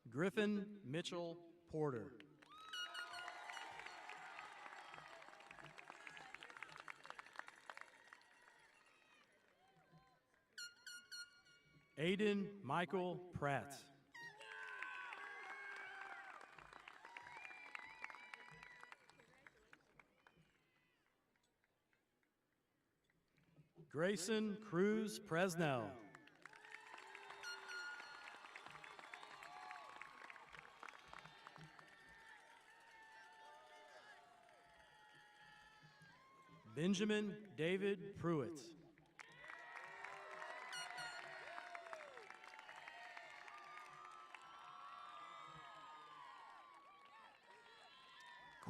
Griffin Mitchell Porter. Aiden Michael Pratt. Grayson Cruz Presnell. Benjamin David Pruitt.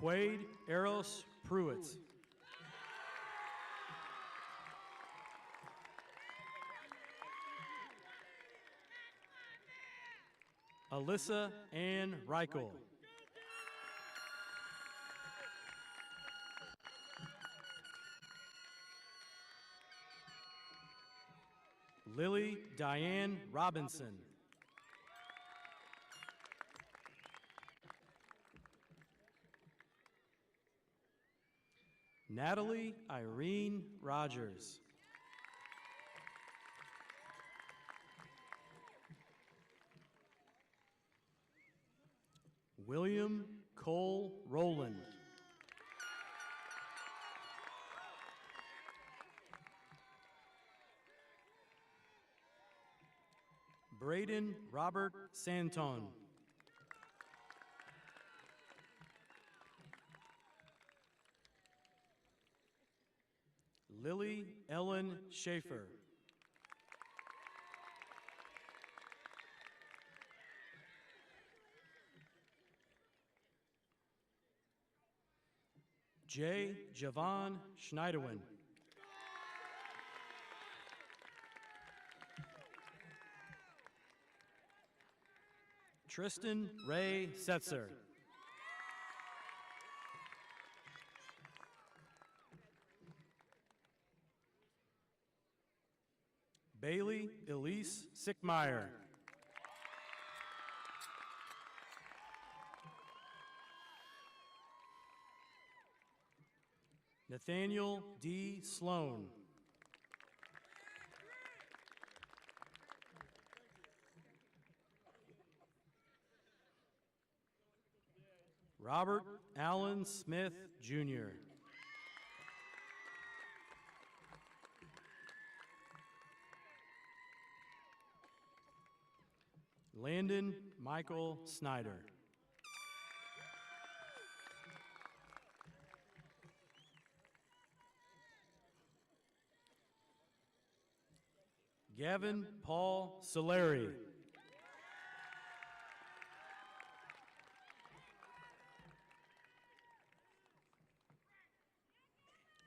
Quade Eros Pruitt. Alyssa Ann Reichel. Lily Diane Robinson. Natalie Irene Rogers. William Cole Rowland. Braden Robert Santon. Lily Ellen Schaefer. J. Javon Schneiderwin. Tristan Ray Setzer. Bailey Elise Sickmeyer. Nathaniel D. Sloan. Robert Allen Smith, Jr. Landon Michael Snyder. Gavin Paul Solari.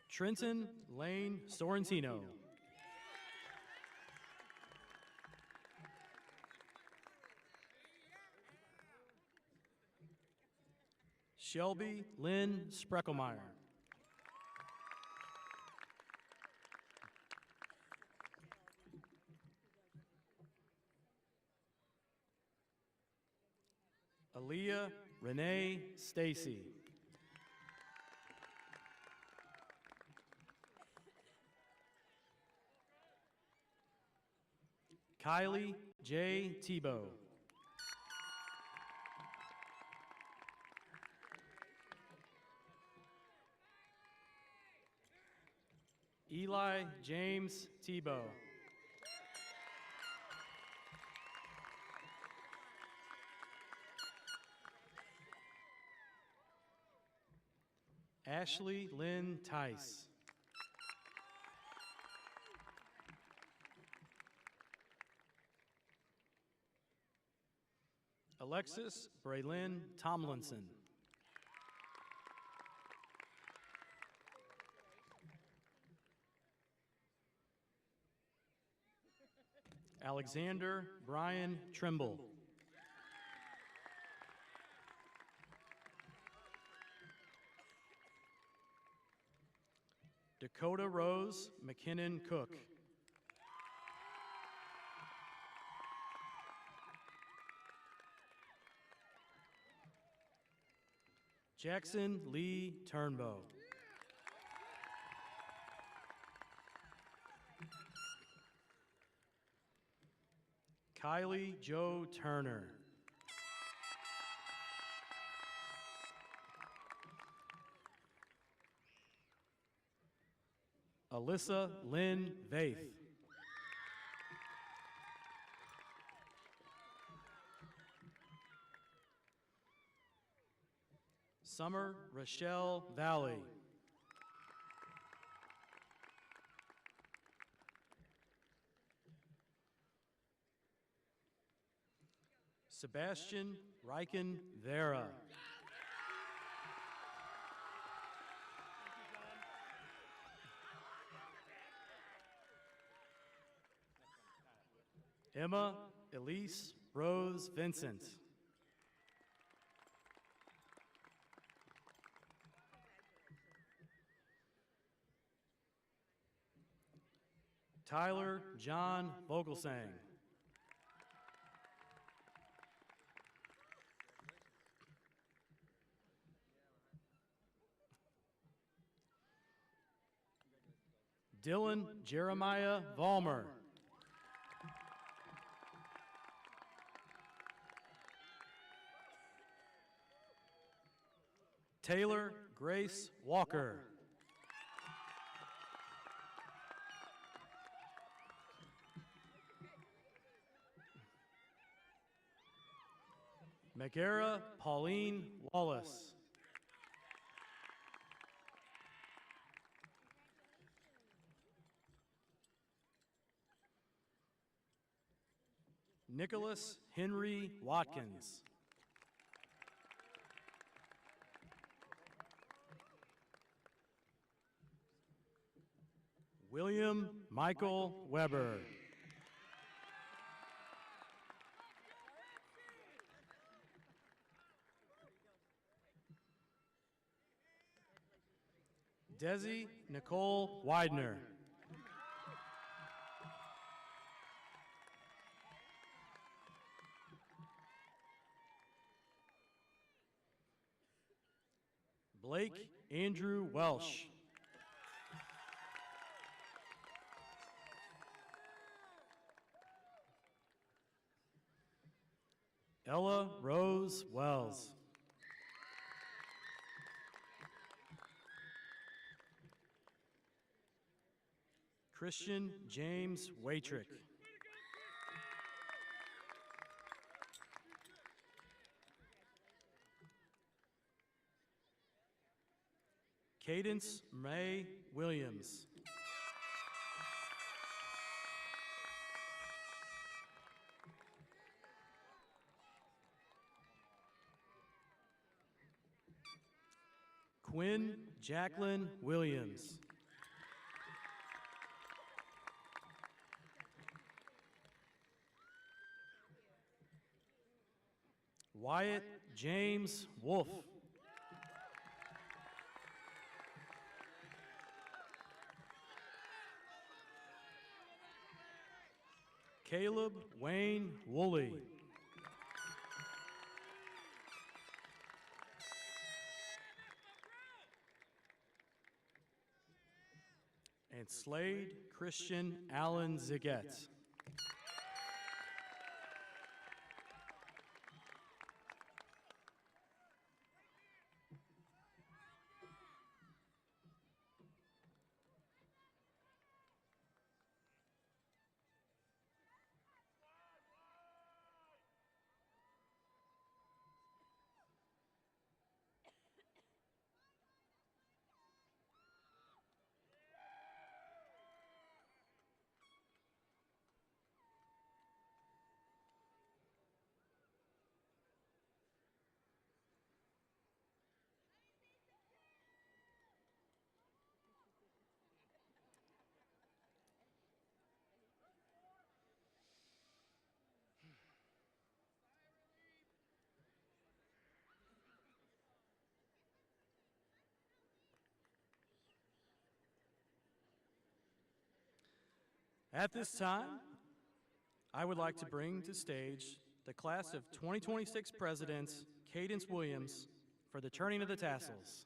Trenton Lane Sorrentino. Shelby Lynn Spreckelmeyer. Aaliyah Renee Stacy. Kylie J. Tebow. Eli James Tebow. Ashley Lynn Tice. Alexis Braylyn Tomlinson. Alexander Brian Trimble. Dakota Rose McKinnon Cook. Jackson Lee Turnbow. Kylie Joe Turner. Alyssa Lynn Vaith. Summer Rochelle Valley. Sebastian Riken Vera. Emma Elise Rose Vincent. Tyler John Vogelsang. Dylan Jeremiah Vollmer. Taylor Grace Walker. Megara Pauline Wallace. Nicholas Henry Watkins. William Michael Weber. Desi Nicole Widener. Blake Andrew Welsh. Ella Rose Wells. Christian James Waitrick. Cadence May Williams. Quinn Jacqueline Williams. Wyatt James Wolf. Caleb Wayne Woolley. and Slade Christian Allen Ziget. At this time, I would like to bring to stage the class of 2026 presidents, Cadence Williams, for the turning of the tassels.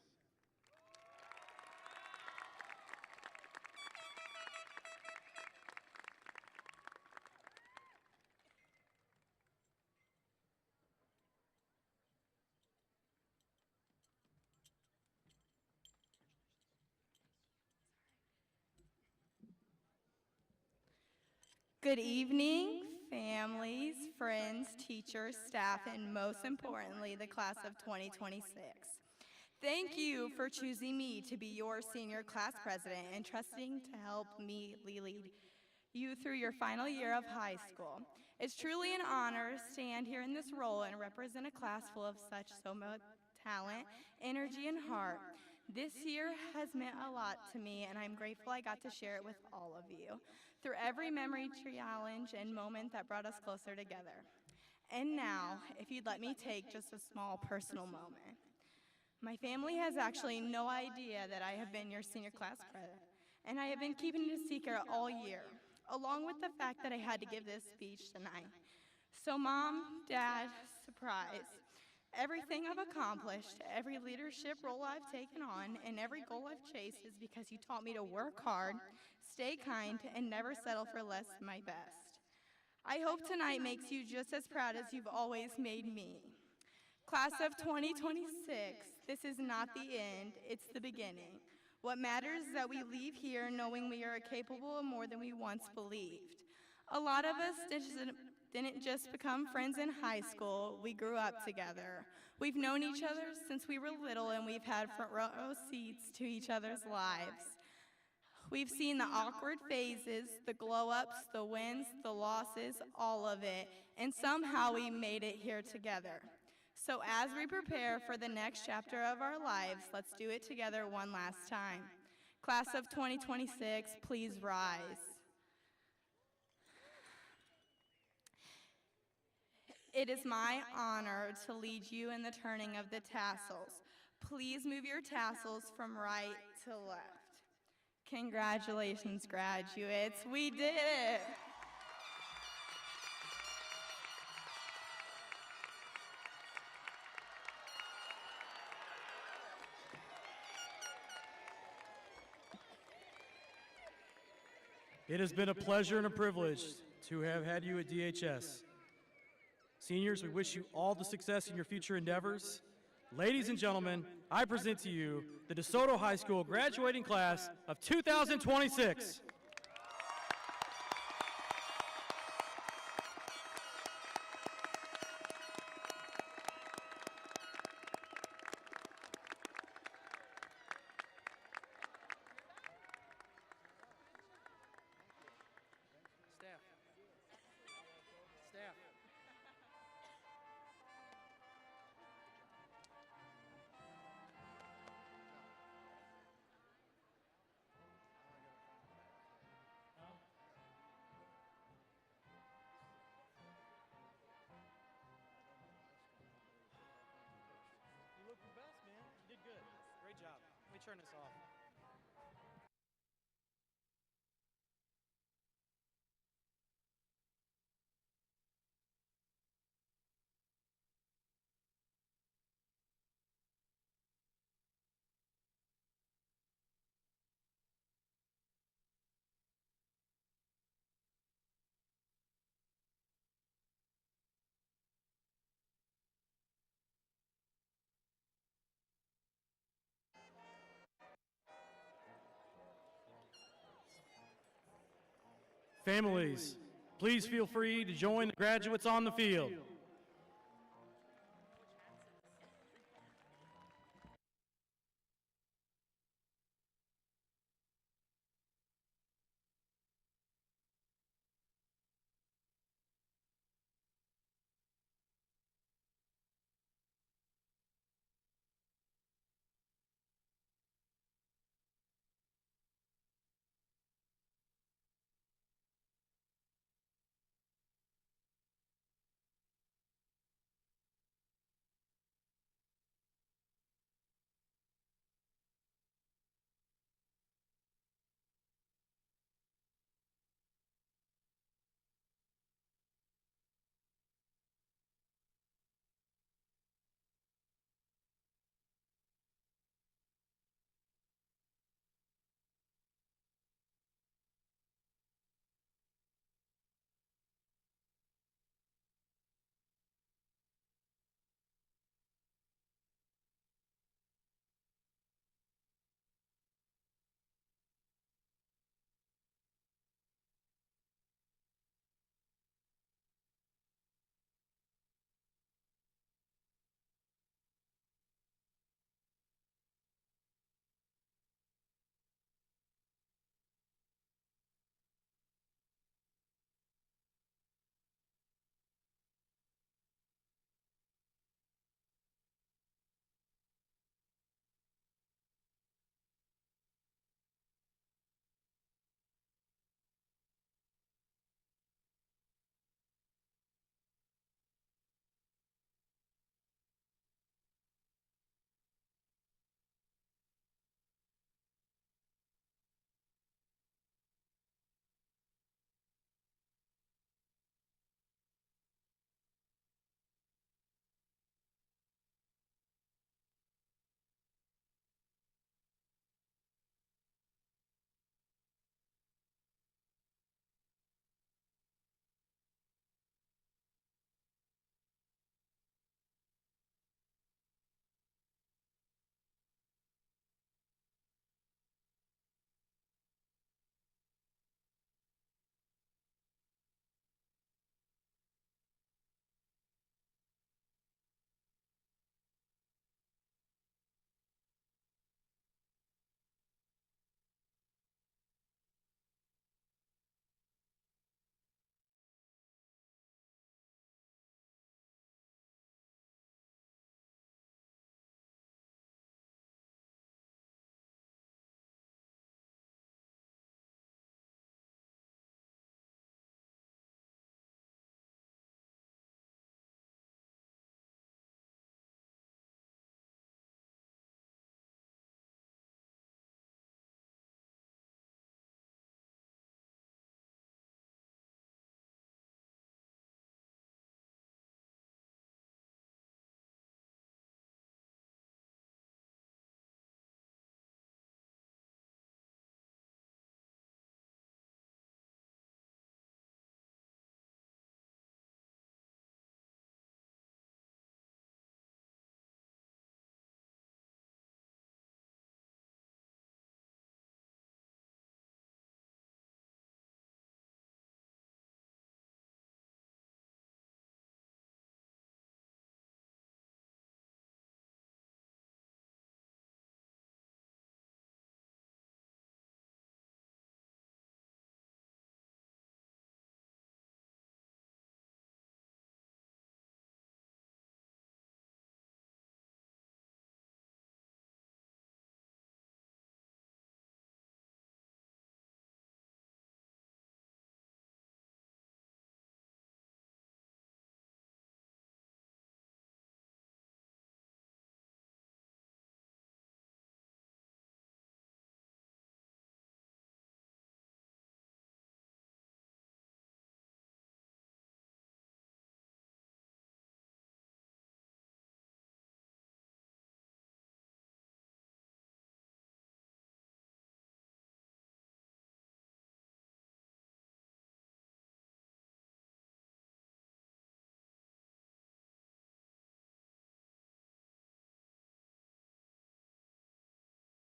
Good evening, families, friends, teachers, staff, and most importantly, the class of 2026. Thank you for choosing me to be your senior class president and trusting to help me lead you through your final year of high school. It's truly an honor to stand here in this role and represent a class full of so much talent, energy, and heart. This year has meant a lot to me, and I'm grateful I got to share it with all of you through every memory challenge and moment that brought us closer together. And now, if you'd let me take just a small personal moment. My family has actually no idea that I have been your senior class president, and I have been keeping it a secret all year, along with the fact that I had to give this speech tonight. So Mom, Dad, surprise. Everything I've accomplished, every leadership role I've taken on, and every goal I've chased is because you taught me to work hard, stay kind, and never settle for less than my best. I hope tonight makes you just as proud as you've always made me. Class of 2026, this is not the end, it's the beginning. What matters is that we leave here knowing we are capable of more than we once believed. A lot of us didn't just become friends in high school, we grew up together. We've known each other since we were little, and we've had front row seats to each other's lives. We've seen the awkward phases, the glow-ups, the wins, the losses, all of it, and somehow we made it here together. So as we prepare for the next chapter of our lives, let's do it together one last time. Class of 2026, please rise. It is my honor to lead you in the turning of the tassels. Please move your tassels from right to left. Congratulations, graduates. We did it. It has been a pleasure and a privilege to have had you at DHS. Seniors, we wish you all the success in your future endeavors. Ladies and gentlemen, I present to you the DeSoto High School graduating class of 2026. You look the best, man. You did good. Great job. Let me turn this off. Families, please feel free to join the graduates on the field.